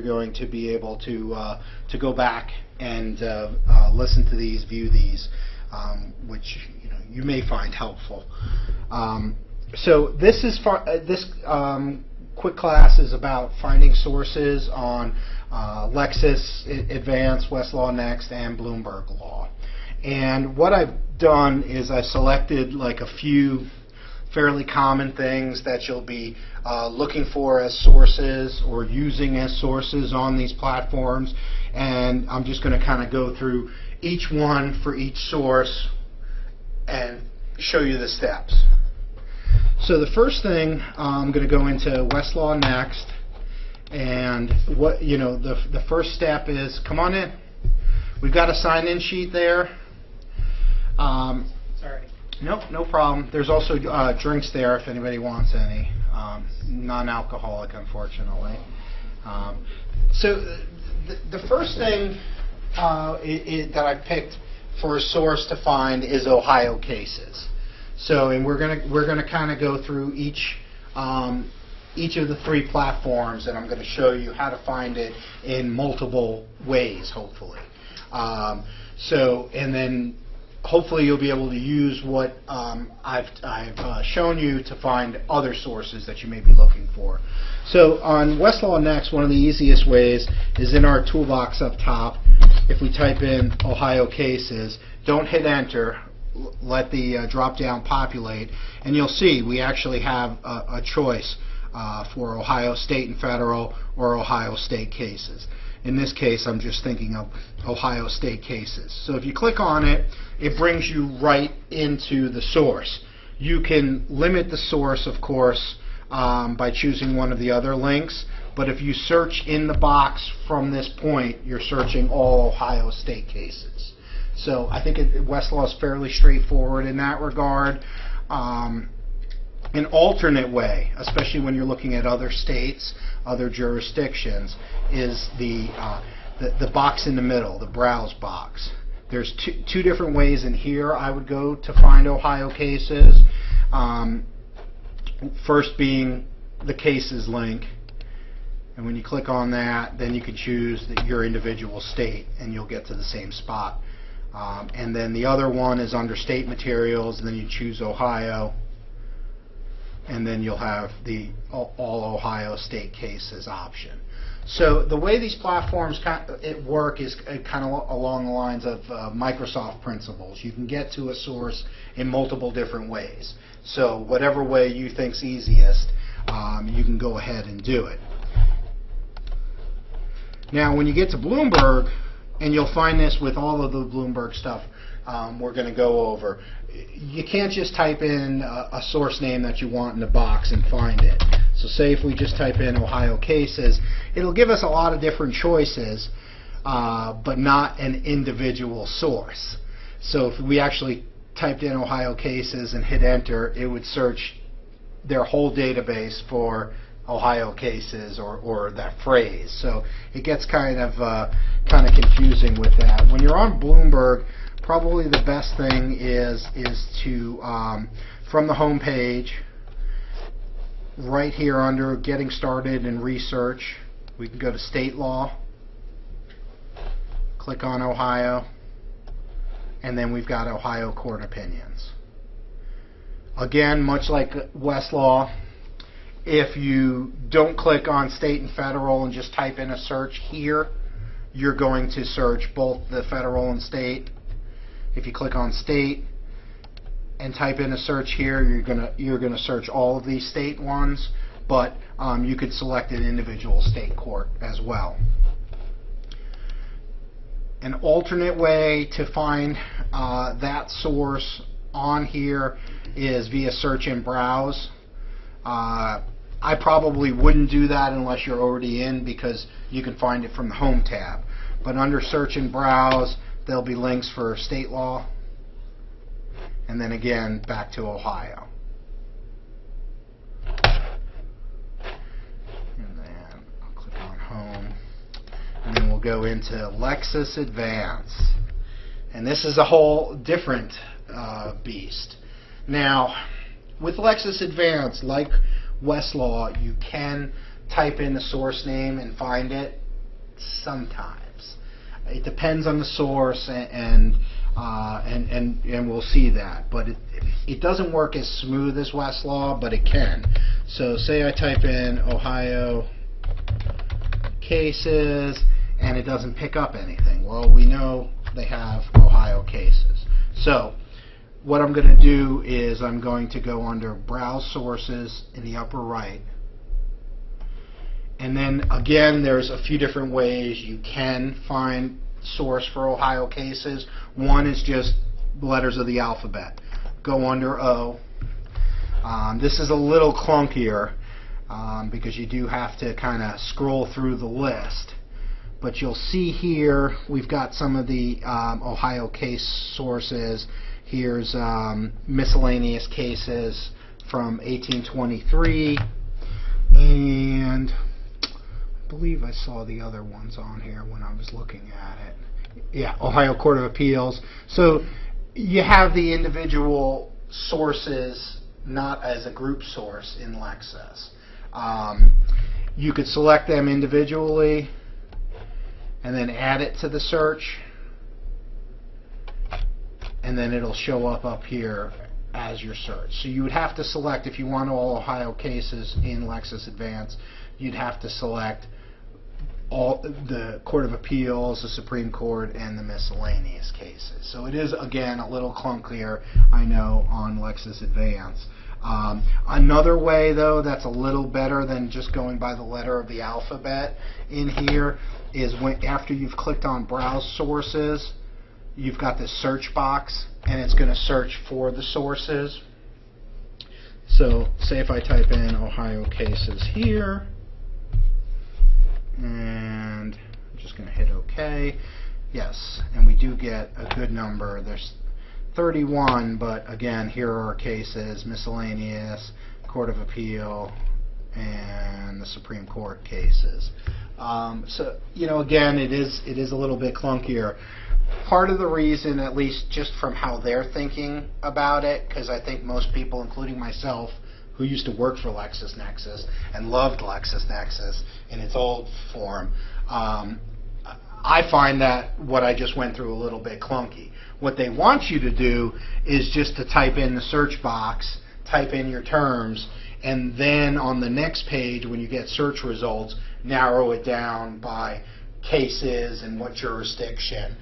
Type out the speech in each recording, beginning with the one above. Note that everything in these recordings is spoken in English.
going to be able to go back and listen to these, view these, which you may find helpful. So this is quick class is about finding sources on Lexis Advanced, WestlawNext, and Bloomberg Law. And what I've done is I selected like a few fairly common things that you'll be looking for as sources or using as sources on these platforms, and I'm just going to kind of go through each one for each source and show you the steps. So the first thing, I'm going to go into WestlawNext, and what the first step is, come on in. We've got a sign-in sheet there. Sorry. Nope, no problem. There's also drinks there if anybody wants any. Non-alcoholic, unfortunately. So the first thing that I picked for a source to find is Ohio cases. So, and we're gonna kind of go through each of the three platforms, and I'm going to show you how to find it in multiple ways, hopefully. So, and then hopefully you'll be able to use what I've shown you to find other sources that you may be looking for. So on WestlawNext, one of the easiest ways is in our toolbox up top. If we type in Ohio cases, don't hit enter, let the drop down populate, and you'll see we actually have a choice for Ohio State and Federal or Ohio State cases. In this case, I'm just thinking of Ohio State cases. So if you click on it, it brings you right into the source. You can limit the source, of course, by choosing one of the other links, but if you search in the box from this point, you're searching all Ohio State cases. So I think Westlaw is fairly straightforward in that regard. An alternate way, especially when you're looking at other states, other jurisdictions, is the box in the middle, the browse box. There's two different ways in here I would go to find Ohio cases. First being the cases link, and when you click on that, then you can choose your individual state and you'll get to the same spot. And then the other one is under state materials, and then you choose Ohio, and then you'll have the all Ohio State cases option. So the way these platforms work is kind of along the lines of Microsoft principles. You can get to a source in multiple different ways. So whatever way you think's easiest, you can go ahead and do it. Now when you get to Bloomberg, and you'll find this with all of the Bloomberg stuff we're going to go over, you can't just type in a source name that you want in the box and find it. So say if we just type in Ohio cases, it'll give us a lot of different choices, but not an individual source. So if we actually typed in Ohio cases and hit enter, it would search their whole database for Ohio cases or that phrase. So it gets kind of confusing with that. When you're on Bloomberg, probably the best thing is to from the home page, right here under Getting Started and Research, we can go to State Law, click on Ohio, and then we've got Ohio Court Opinions. Again, much like Westlaw, if you don't click on state and federal and just type in a search here, you're going to search both the federal and state. If you click on state and type in a search here, you're gonna search all of these state ones, but you could select an individual state court as well. An alternate way to find that source on here is via search and browse. I probably wouldn't do that unless you're already in, because you can find it from the home tab. But under search and browse, there'll be links for state law, and then again back to Ohio. And then I'll click on home, and then we'll go into Lexis Advanced. And this is a whole different beast. Now, with Lexis Advanced, like Westlaw, you can type in the source name and find it, sometimes. It depends on the source, and we'll see that. But it doesn't work as smooth as Westlaw, but it can. So say I type in Ohio cases, and it doesn't pick up anything. Well, we know they have Ohio cases. So what I'm going to do is I'm going to go under Browse Sources in the upper right. And then again, there's a few different ways you can find source for Ohio cases. One is just letters of the alphabet. Go under O. This is a little clunkier because you do have to kind of scroll through the list. But you'll see here we've got some of the Ohio case sources. Here's miscellaneous cases from 1823, and I believe I saw the other ones on here when I was looking at it. Yeah, Ohio Court of Appeals. So you have the individual sources not as a group source in Lexis. You could select them individually and then add it to the search, and then it'll show up here as your search. So you would have to select, if you want all Ohio cases in Lexis Advance, you'd have to select all the Court of Appeals, the Supreme Court, and the miscellaneous cases. So it is, again, a little clunkier, I know, on Lexis Advance. Another way, though, that's a little better than just going by the letter of the alphabet in here is when, after you've clicked on Browse Sources, you've got this search box, and it's going to search for the sources. So say if I type in Ohio cases here, and I'm just going to hit OK. Yes, and we do get a good number. There's 31, but again, here are our cases: miscellaneous, Court of Appeal, and the Supreme Court cases. So, you know, again, it is a little bit clunkier. Part of the reason, at least just from how they're thinking about it, because I think most people, including myself, who used to work for LexisNexis and loved LexisNexis in its old form, I find that what I just went through a little bit clunky. What they want you to do is just to type in the search box, type in your terms, and then on the next page, when you get search results, narrow it down by cases and what jurisdiction.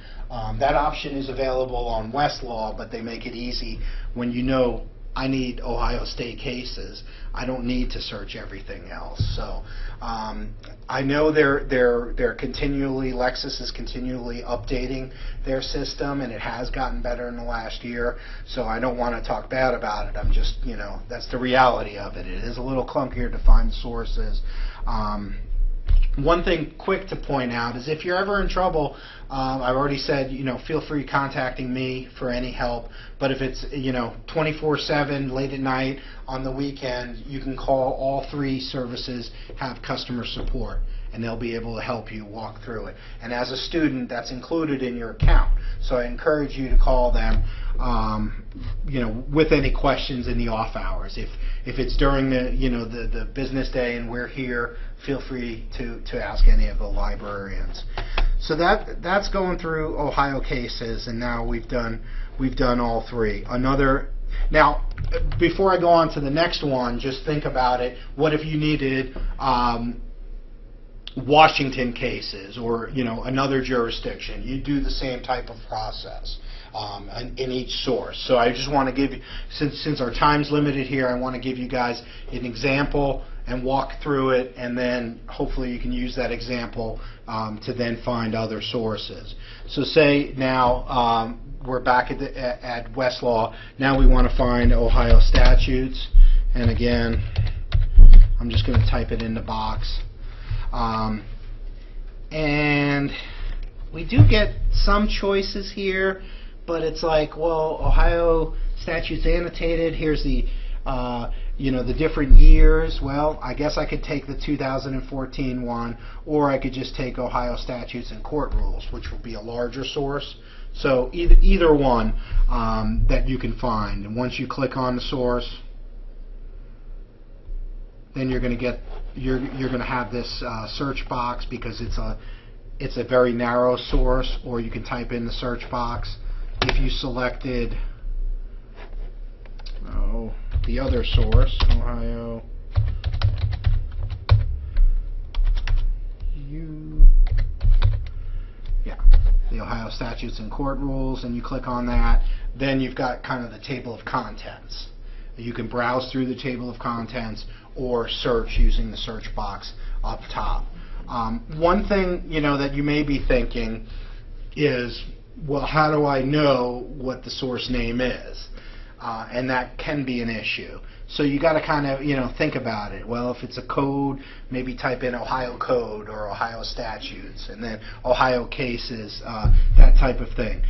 That option is available on Westlaw, but they make it easy when you know I need Ohio State cases. I don't need to search everything else. So I know they're continually, Lexis is continually updating their system, and it has gotten better in the last year. So I don't want to talk bad about it. I'm just, you know, that's the reality of it. It is a little clunkier to find sources. One thing quick to point out is if you're ever in trouble, I've already said, you know, feel free contacting me for any help. But if it's, you know, 24/7, late at night, on the weekend, you can call. All three services have customer support, and they'll be able to help you walk through it. And as a student, that's included in your account. So I encourage you to call them, you know, with any questions in the off hours. If it's during the, you know, the business day and we're here, feel free to ask any of the librarians. So that's going through Ohio cases, and now we've done all three. Now, before I go on to the next one, just think about it. What if you needed Washington cases, or, you know, another jurisdiction? You do the same type of process in each source. So I just want to give you, since our time's limited here, I want to give you guys an example and walk through it, and then hopefully you can use that example to then find other sources. So say now we're back at Westlaw. Now we want to find Ohio statutes, and again, I'm just going to type it in the box. And we do get some choices here, but it's like, well, Ohio statutes annotated. Here's the you know, the different years. Well, I guess I could take the 2014 one, or I could just take Ohio statutes and court rules, which will be a larger source. So either one that you can find. And once you click on the source, then you're going to have this search box, because it's a very narrow source, or you can type in the search box. If you selected the other source, Ohio, the Ohio Statutes and Court Rules, and you click on that, then you've got kind of the table of contents. You can browse through the table of contents or search using the search box up top. One thing that you may be thinking is, well, how do I know what the source name is? And that can be an issue. So you got to kind of think about it. Well, if it's a code, maybe type in Ohio Code or Ohio Statutes, and then Ohio Cases, that type of thing.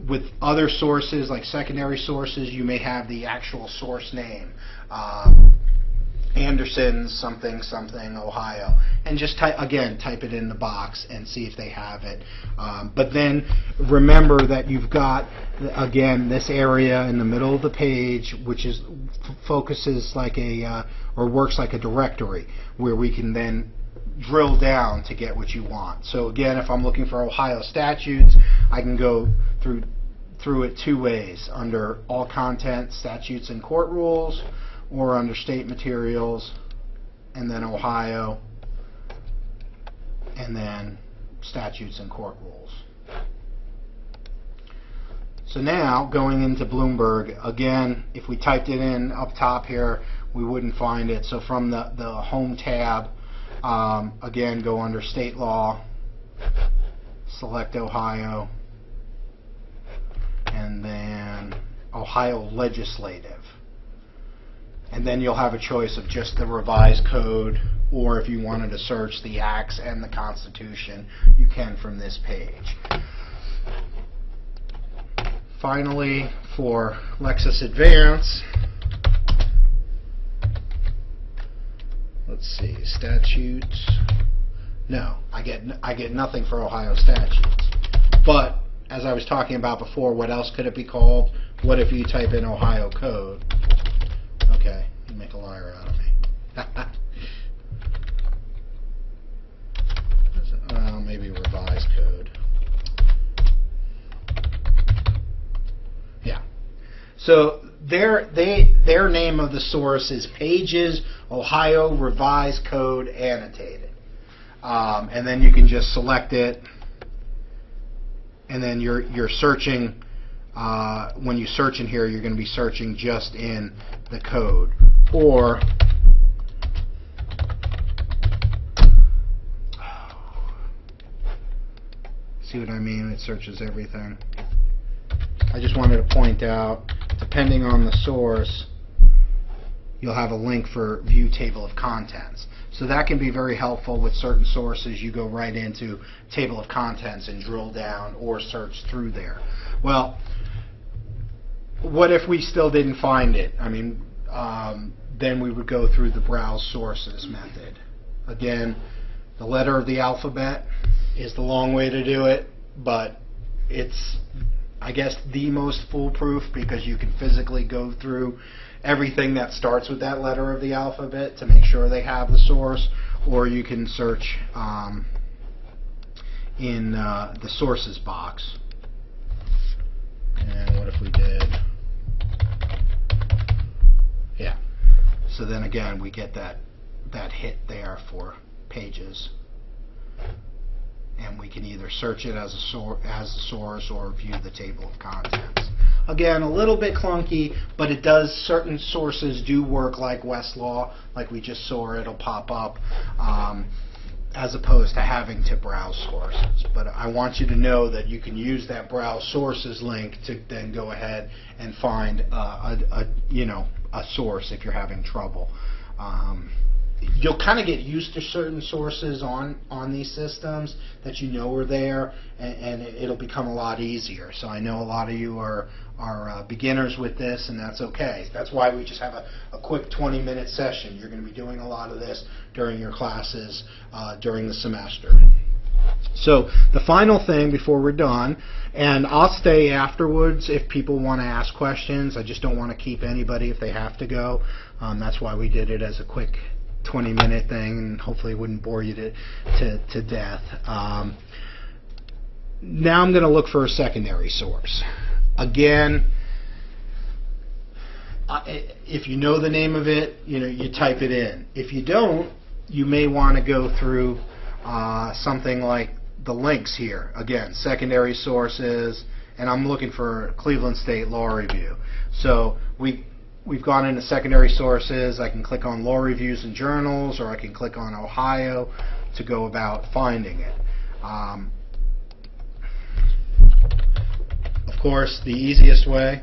With other sources, like secondary sources, you may have the actual source name. Anderson's something something Ohio, and just type it in the box and see if they have it. But then remember that you've got, again, this area in the middle of the page, which is focuses like or works like a directory, where we can then drill down to get what you want. So again, if I'm looking for Ohio Statutes, I can go through it two ways: under All Content, Statutes and Court Rules, or under State Materials, and then Ohio, and then Statutes and Court Rules. So now, going into Bloomberg, again, if we typed it in up top here, we wouldn't find it. So from the Home tab, again, go under State Law, select Ohio, and then Ohio Legislative. And then you'll have a choice of just the revised code, or if you wanted to search the acts and the Constitution, you can from this page. Finally, for Lexis Advance, let's see, statutes. No, I get nothing for Ohio statutes. But as I was talking about before, what else could it be called? What if you type in Ohio Code? Okay, you make a liar out of me. Well, maybe revised code. Yeah. So their name of the source is Pages Ohio Revised Code Annotated, and then you can just select it, and then you're searching. When you search in here, you're going to be searching just in the code, or see what I mean? It searches everything. I just wanted to point out, depending on the source, you'll have a link for View Table of Contents. So that can be very helpful with certain sources. You go right into Table of Contents and drill down or search through there. Well, what if we still didn't find it? I mean, then we would go through the Browse Sources method. Again, the letter of the alphabet is the long way to do it, but it's, I guess, the most foolproof, because you can physically go through everything that starts with that letter of the alphabet to make sure they have the source, or you can search in the sources box. And what if we did? Yeah. So then again, we get that hit there for Pages, and we can either search it as a source or view the table of contents. Again, a little bit clunky, but it does. Certain sources do work like Westlaw, like we just saw. It'll pop up, as opposed to having to browse sources. But I want you to know that you can use that browse sources link to then go ahead and find a source if you're having trouble. You'll kind of get used to certain sources on these systems that you know are there, and it'll become a lot easier. So I know a lot of you are beginners with this, and that's okay. That's why we just have a quick 20-minute session. You're going to be doing a lot of this during your classes during the semester. So the final thing before we're done, and I'll stay afterwards if people want to ask questions. I just don't want to keep anybody if they have to go. That's why we did it as a quick 20-minute thing, and hopefully it wouldn't bore you to death. Now I'm going to look for a secondary source. Again, if you know the name of it, you type it in. If you don't, you may want to go through something like the links here. Again, secondary sources, and I'm looking for Cleveland State Law Review. So we've gone into secondary sources. I can click on Law Reviews and Journals, or I can click on Ohio to go about finding it. Of course, the easiest way,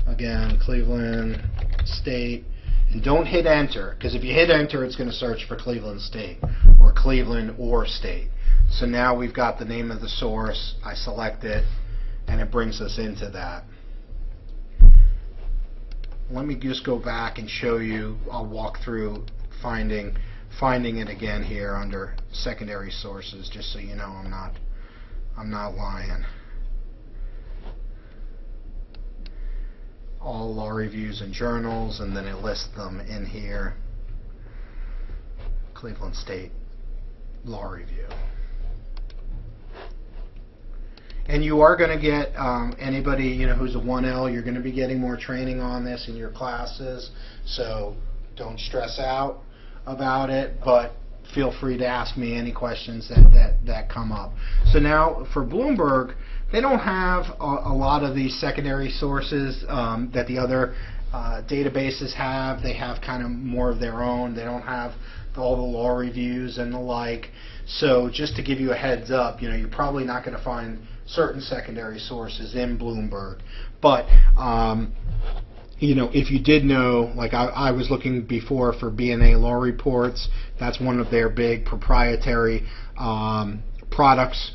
again, Cleveland State, and don't hit enter, because if you hit enter, it's going to search for Cleveland State or Cleveland or State. So now we've got the name of the source. I select it, and it brings us into that. Let me just go back and show you. I'll walk through finding it again here under secondary sources, just so you know I'm not lying. All law reviews and journals, and then it lists them in here. Cleveland State Law Review. And you are going to get anybody who's a 1L, you're going to be getting more training on this in your classes, so don't stress out about it, but feel free to ask me any questions that come up. So now for Bloomberg, they don't have a lot of these secondary sources that the other databases have. They have kind of more of their own. They don't have all the law reviews and the like. So just to give you a heads up, you're probably not going to find certain secondary sources in Bloomberg. But if you did know, like I was looking before for B&A Law Reports, that's one of their big proprietary products.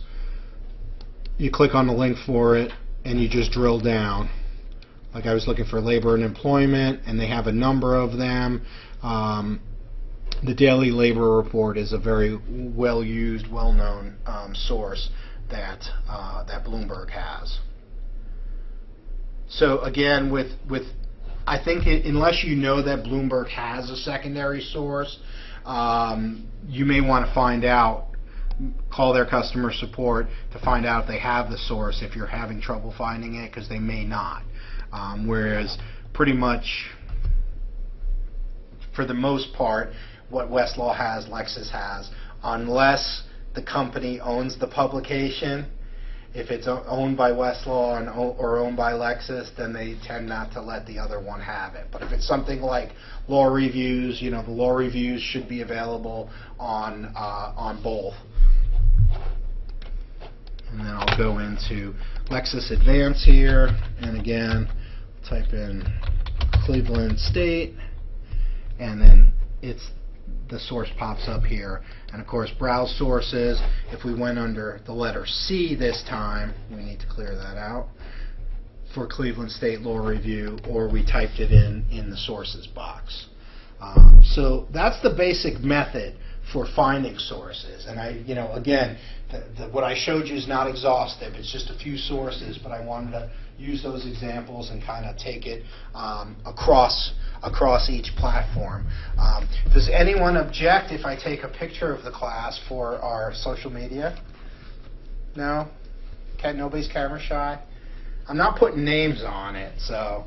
You click on the link for it, and you just drill down. Like I was looking for labor and employment, and they have a number of them. The Daily Labor Report is a very well-used, well-known source that Bloomberg has. So again, I think unless you know that Bloomberg has a secondary source, you may want to find out. Call their customer support to find out if they have the source if you're having trouble finding it, because they may not. Whereas pretty much, for the most part, what Westlaw has, Lexis has, unless the company owns the publication. If it's owned by Westlaw or owned by Lexis, then they tend not to let the other one have it. But if it's something like law reviews, the law reviews should be available on both. And then I'll go into Lexis Advance here, and again, type in Cleveland State, and then the source pops up here. And of course, browse sources. If we went under the letter C this time, we need to clear that out for Cleveland State Law Review, or we typed it in the sources box. So that's the basic method for finding sources. And again, what I showed you is not exhaustive. It's just a few sources, but I wanted to use those examples and kind of take it across each platform. Does anyone object if I take a picture of the class for our social media? No? Okay, nobody's camera shy? I'm not putting names on it, so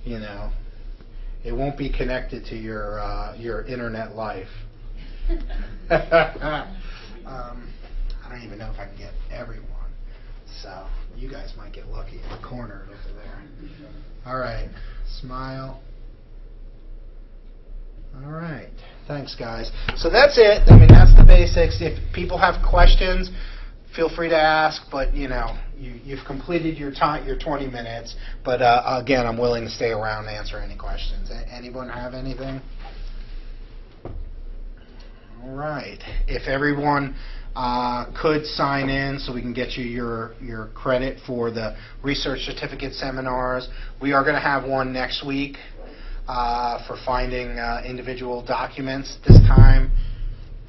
it won't be connected to your internet life. I don't even know if I can get everyone, so you guys might get lucky in the corner over there. All right, smile. All right, thanks guys. So that's it. I mean, that's the basics. If people have questions, feel free to ask, but you've completed your time, your 20 minutes, but again, I'm willing to stay around and answer any questions. Anyone have anything? All right. If everyone could sign in so we can get you your credit for the research certificate seminars. We are going to have one next week for finding individual documents, this time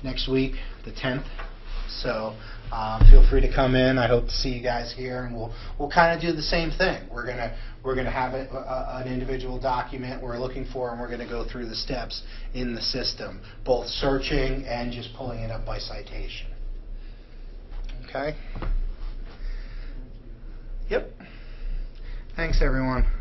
next week, the 10th. So feel free to come in. I hope to see you guys here, and we'll kind of do the same thing. We're gonna have an individual document we're looking for, and we're gonna go through the steps in the system, both searching and just pulling it up by citation. Okay. Yep. Thanks, everyone.